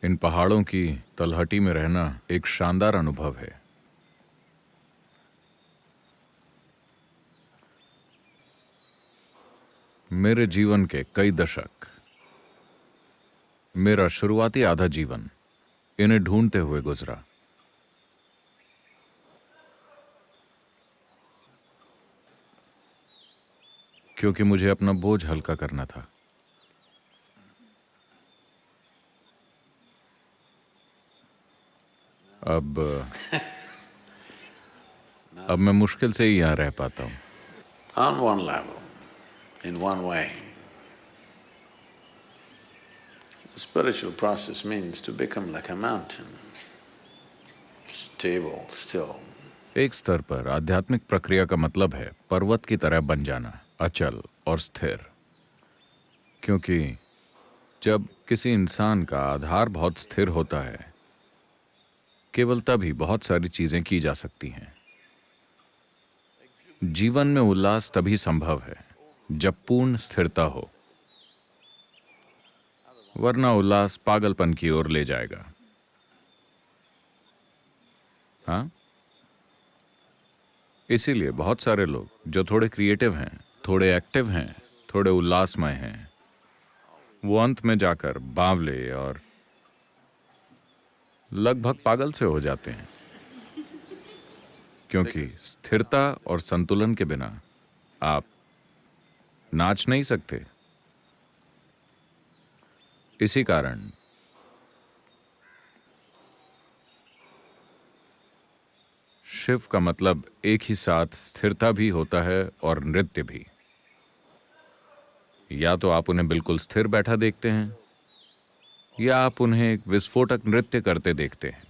इन पहाड़ों की तलहटी में रहना एक शानदार अनुभव है। मेरे जीवन के कई दशक, मेरा शुरुआती आधा जीवन इन्हें ढूंढते हुए गुजरा। क्योंकि मुझे अपना बोझ हल्का करना था। अब मैं मुश्किल से ही यहां रह पाता हूं। On one level, in one way, the spiritual process means to become like a mountain, stable, still. एक स्तर पर आध्यात्मिक प्रक्रिया का मतलब है पर्वत की तरह बन जाना, अचल और स्थिर। क्योंकि जब किसी इंसान का आधार बहुत स्थिर होता है, केवल तभी बहुत सारी चीजें की जा सकती हैं। जीवन में उल्लास तभी संभव है जब पूर्ण स्थिरता हो, वरना उल्लास पागलपन की ओर ले जाएगा। हाँ, इसीलिए बहुत सारे लोग जो थोड़े क्रिएटिव हैं, थोड़े एक्टिव हैं, थोड़े उल्लासमय हैं, वो अंत में जाकर बावले और लगभग पागल से हो जाते हैं। क्योंकि स्थिरता और संतुलन के बिना आप नाच नहीं सकते। इसी कारण शिव का मतलब एक ही साथ स्थिरता भी होता है और नृत्य भी। या तो आप उन्हें बिल्कुल स्थिर बैठा देखते हैं, या आप उन्हें एक विस्फोटक नृत्य करते देखते हैं।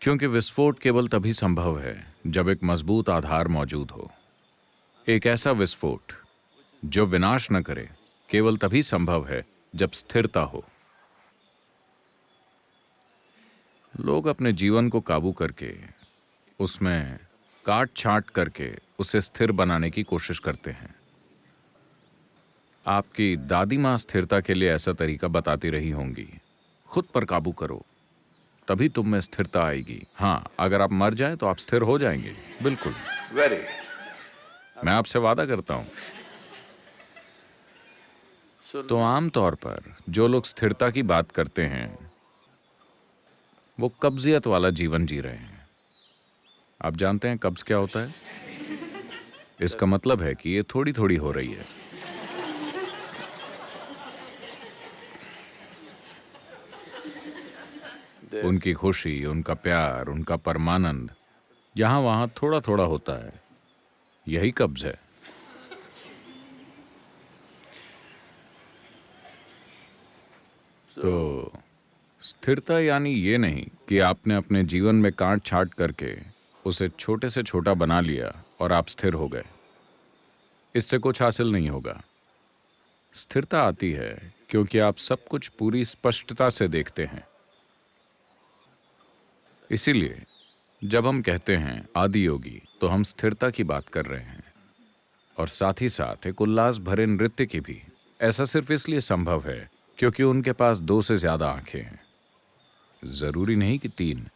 क्योंकि विस्फोट केवल तभी संभव है जब एक मजबूत आधार मौजूद हो। एक ऐसा विस्फोट जो विनाश न करे केवल तभी संभव है जब स्थिरता हो। लोग अपने जीवन को काबू करके, उसमें काट छांट करके उसे स्थिर बनाने की कोशिश करते हैं। आपकी दादी माँ स्थिरता के लिए ऐसा तरीका बताती रही होंगी, खुद पर काबू करो, तभी तुम में स्थिरता आएगी। हाँ, अगर आप मर जाएं तो आप स्थिर हो जाएंगे। बिल्कुल, Very. मैं आपसे वादा करता हूं। तो आमतौर पर जो लोग स्थिरता की बात करते हैं, वो कब्जियत वाला जीवन जी रहे हैं। आप जानते हैं कब्ज क्या होता है? इसका मतलब है कि ये थोड़ी थोड़ी हो रही है। उनकी खुशी, उनका प्यार, उनका परमानंद यहां वहां थोड़ा थोड़ा होता है। यही कब्ज है। तो स्थिरता यानी ये नहीं कि आपने अपने जीवन में काट छांट करके उसे छोटे से छोटा बना लिया और आप स्थिर हो गए। इससे कुछ हासिल नहीं होगा। स्थिरता आती है क्योंकि आप सब कुछ पूरी स्पष्टता से देखते हैं। इसीलिए जब हम कहते हैं आदि योगी, तो हम स्थिरता की बात कर रहे हैं, और साथ ही साथ एक उल्लास भरे नृत्य की भी। ऐसा सिर्फ इसलिए संभव है क्योंकि उनके पास 2 से ज्यादा आंखें हैं। जरूरी नहीं कि 3,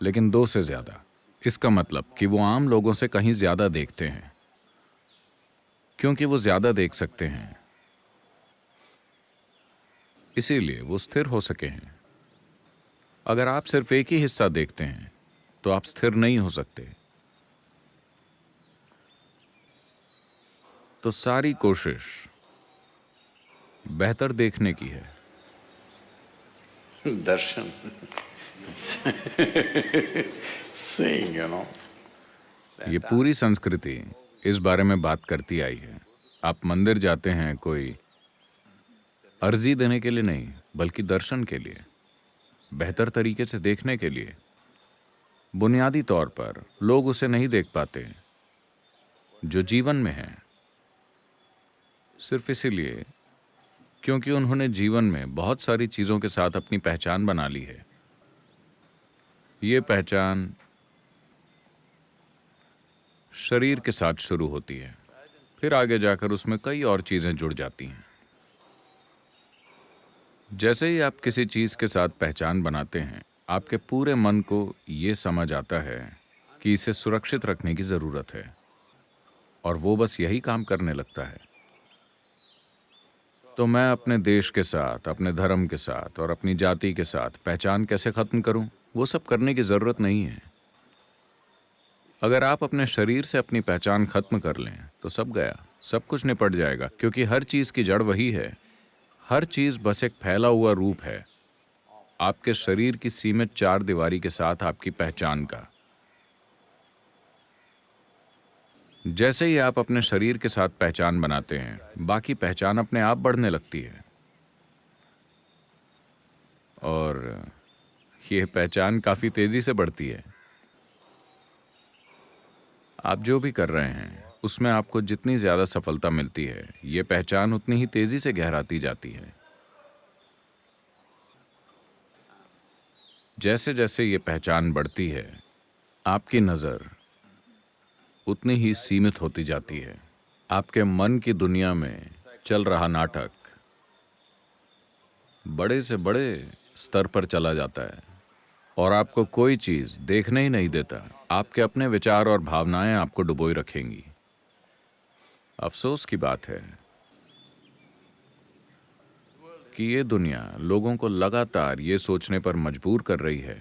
लेकिन 2 से ज्यादा। इसका मतलब कि वो आम लोगों से कहीं ज्यादा देखते हैं। क्योंकि वो ज्यादा देख सकते हैं, इसीलिए वो स्थिर हो सके हैं। अगर आप सिर्फ एक ही हिस्सा देखते हैं तो आप स्थिर नहीं हो सकते। तो सारी कोशिश बेहतर देखने की है। Darshan. Seeing, you know. ये पूरी संस्कृति इस बारे में बात करती आई है। आप मंदिर जाते हैं कोई अर्जी देने के लिए नहीं, बल्कि दर्शन के लिए, बेहतर तरीके से देखने के लिए। बुनियादी तौर पर लोग उसे नहीं देख पाते जो जीवन में है, सिर्फ इसीलिए क्योंकि उन्होंने जीवन में बहुत सारी चीजों के साथ अपनी पहचान बना ली है। ये पहचान शरीर के साथ शुरू होती है, फिर आगे जाकर उसमें कई और चीजें जुड़ जाती हैं। जैसे ही आप किसी चीज के साथ पहचान बनाते हैं, आपके पूरे मन को ये समझ आता है कि इसे सुरक्षित रखने की जरूरत है, और वो बस यही काम करने लगता है। तो मैं अपने देश के साथ, अपने धर्म के साथ और अपनी जाति के साथ पहचान कैसे खत्म करूं, वो सब करने की जरूरत नहीं है। अगर आप अपने शरीर से अपनी पहचान खत्म कर लें तो सब गया, सब कुछ निपट जाएगा, क्योंकि हर चीज की जड़ वही है। हर चीज बस एक फैला हुआ रूप है आपके शरीर की सीमित चार दीवारी के साथ आपकी पहचान का। जैसे ही आप अपने शरीर के साथ पहचान बनाते हैं, बाकी पहचान अपने आप बढ़ने लगती है। और ये पहचान काफी तेजी से बढ़ती है। आप जो भी कर रहे हैं उसमें आपको जितनी ज्यादा सफलता मिलती है, ये पहचान उतनी ही तेजी से गहराती जाती है। जैसे जैसे ये पहचान बढ़ती है, आपकी नजर उतनी ही सीमित होती जाती है। आपके मन की दुनिया में चल रहा नाटक बड़े से बड़े स्तर पर चला जाता है और आपको कोई चीज देखने ही नहीं देता। आपके अपने विचार और भावनाएं आपको डुबोए रखेंगी। अफसोस की बात है कि ये दुनिया लोगों को लगातार ये सोचने पर मजबूर कर रही है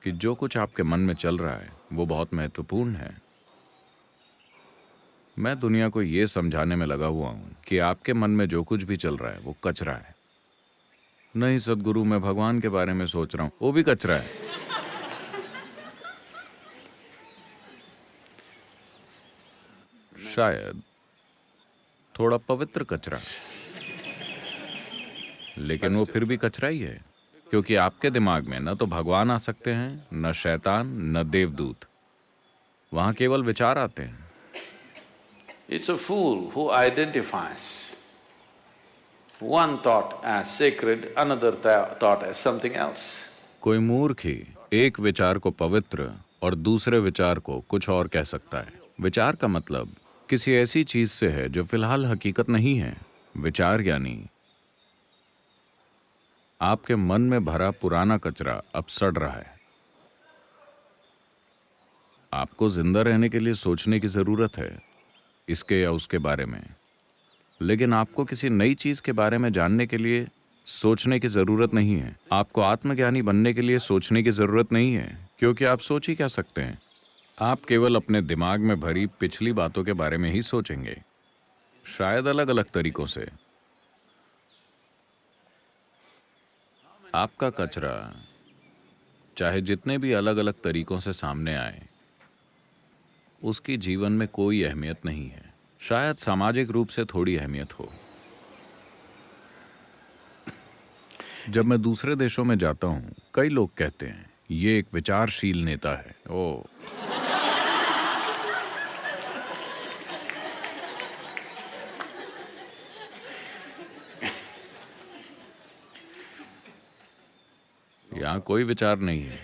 कि जो कुछ आपके मन में चल रहा है वो बहुत महत्वपूर्ण है। मैं दुनिया को ये समझाने में लगा हुआ हूं कि आपके मन में जो कुछ भी चल रहा है वो कचरा है। नहीं सदगुरु, मैं भगवान के बारे में सोच रहा हूं, वो भी कचरा है। शायद थोड़ा पवित्र कचरा, लेकिन वो फिर भी कचरा ही है, क्योंकि आपके दिमाग में न तो भगवान आ सकते हैं, न शैतान, न देवदूत। वहां केवल विचार आते हैं। It's a fool who identifies one thought as sacred, another thought as something else. कोई मूर्ख ही एक विचार को पवित्र और दूसरे विचार को कुछ और कह सकता है। विचार का मतलब किसी ऐसी चीज से है जो फिलहाल हकीकत नहीं है। विचार यानी आपके मन में भरा पुराना कचरा अब सड़ रहा है। आपको जिंदा रहने के लिए सोचने की जरूरत है, इसके या उसके बारे में, लेकिन आपको किसी नई चीज के बारे में जानने के लिए सोचने की जरूरत नहीं है। आपको आत्मज्ञानी बनने के लिए सोचने की जरूरत नहीं है, क्योंकि आप सोच ही क्या सकते हैं। आप केवल अपने दिमाग में भरी पिछली बातों के बारे में ही सोचेंगे, शायद अलग अलग तरीकों से। आपका कचरा चाहे जितने भी अलग अलग तरीकों से सामने आए, उसकी जीवन में कोई अहमियत नहीं है। शायद सामाजिक रूप से थोड़ी अहमियत हो। जब मैं दूसरे देशों में जाता हूं, कई लोग कहते हैं ये एक विचारशील नेता है। ओ, यहां कोई विचार नहीं है।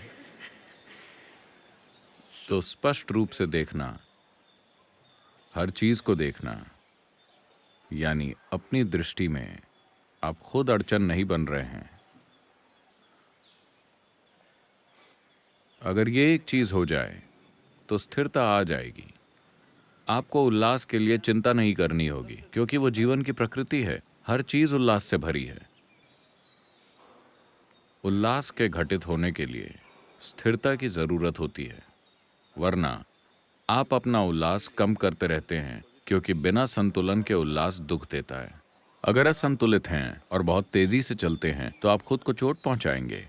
तो स्पष्ट रूप से देखना, हर चीज को देखना, यानी अपनी दृष्टि में आप खुद अड़चन नहीं बन रहे हैं। अगर ये एक चीज हो जाए तो स्थिरता आ जाएगी। आपको उल्लास के लिए चिंता नहीं करनी होगी, क्योंकि वो जीवन की प्रकृति है। हर चीज उल्लास से भरी है। उल्लास के घटित होने के लिए स्थिरता की जरूरत होती है, वरना आप अपना उल्लास कम करते रहते हैं, क्योंकि बिना संतुलन के उल्लास दुख देता है। अगर असंतुलित हैं और बहुत तेजी से चलते हैं तो आप खुद को चोट पहुंचाएंगे।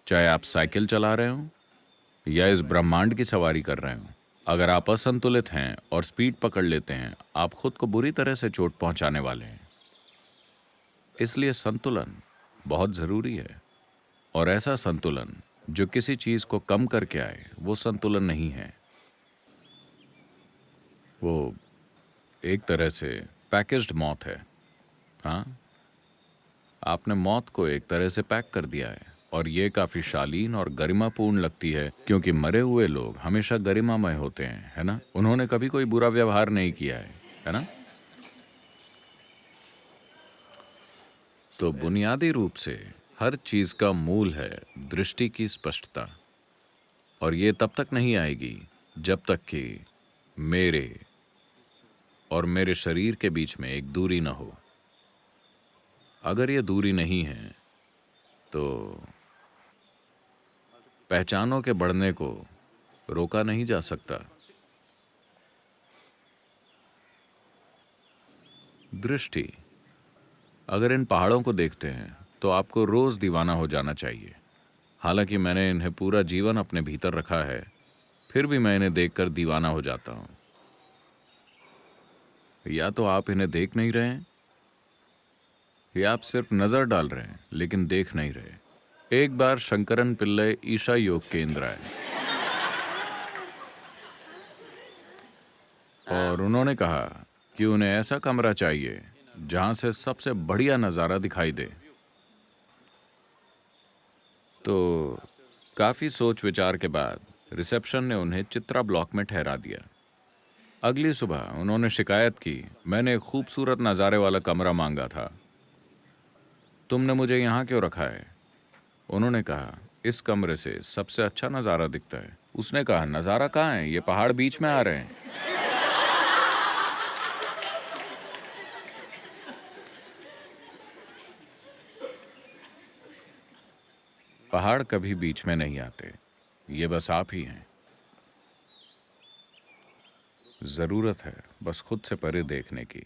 चाहे आप साइकिल चला रहे हो या इस ब्रह्मांड की सवारी कर रहे हो, अगर आप असंतुलित हैं और स्पीड पकड़ लेते हैं, आप खुद को बुरी तरह से चोट पहुंचाने वाले हैं। इसलिए संतुलन बहुत जरूरी है, और ऐसा संतुलन जो किसी चीज को कम करके आए, वो संतुलन नहीं है। वो एक तरह से पैकेज्ड मौत है। हाँ, आपने मौत को एक तरह से पैक कर दिया है, और ये काफी शालीन और गरिमापूर्ण लगती है, क्योंकि मरे हुए लोग हमेशा गरिमामय होते हैं, है ना? उन्होंने कभी कोई बुरा व्यवहार नहीं किया है ना? तो बुनियादी रूप से हर चीज का मूल है दृष्टि की स्पष्टता। और ये तब तक नहीं आएगी जब तक कि मेरे और मेरे शरीर के बीच में एक दूरी न हो। अगर ये दूरी नहीं है तो पहचानों के बढ़ने को रोका नहीं जा सकता। दृष्टि, अगर इन पहाड़ों को देखते हैं तो आपको रोज दीवाना हो जाना चाहिए। हालांकि मैंने इन्हें पूरा जीवन अपने भीतर रखा है, फिर भी मैं इन्हें देखकर दीवाना हो जाता हूं। या तो आप इन्हें देख नहीं रहे हैं या आप सिर्फ नजर डाल रहे हैं लेकिन देख नहीं रहे। एक बार शंकरन पिल्लई ईशा योग केंद्र आए और उन्होंने कहा कि उन्हें ऐसा कमरा चाहिए जहां से सबसे बढ़िया नजारा दिखाई दे। तो काफी सोच विचार के बाद रिसेप्शन ने उन्हें चित्रा ब्लॉक में ठहरा दिया। अगली सुबह उन्होंने शिकायत की, मैंने एक खूबसूरत नजारे वाला कमरा मांगा था, तुमने मुझे यहाँ क्यों रखा है? उन्होंने कहा, इस कमरे से सबसे अच्छा नजारा दिखता है। उसने कहा, नजारा कहाँ है? ये पहाड़ बीच में आ रहे हैं। पहाड़ कभी बीच में नहीं आते, ये बस आप ही हैं। जरूरत है बस खुद से परे देखने की।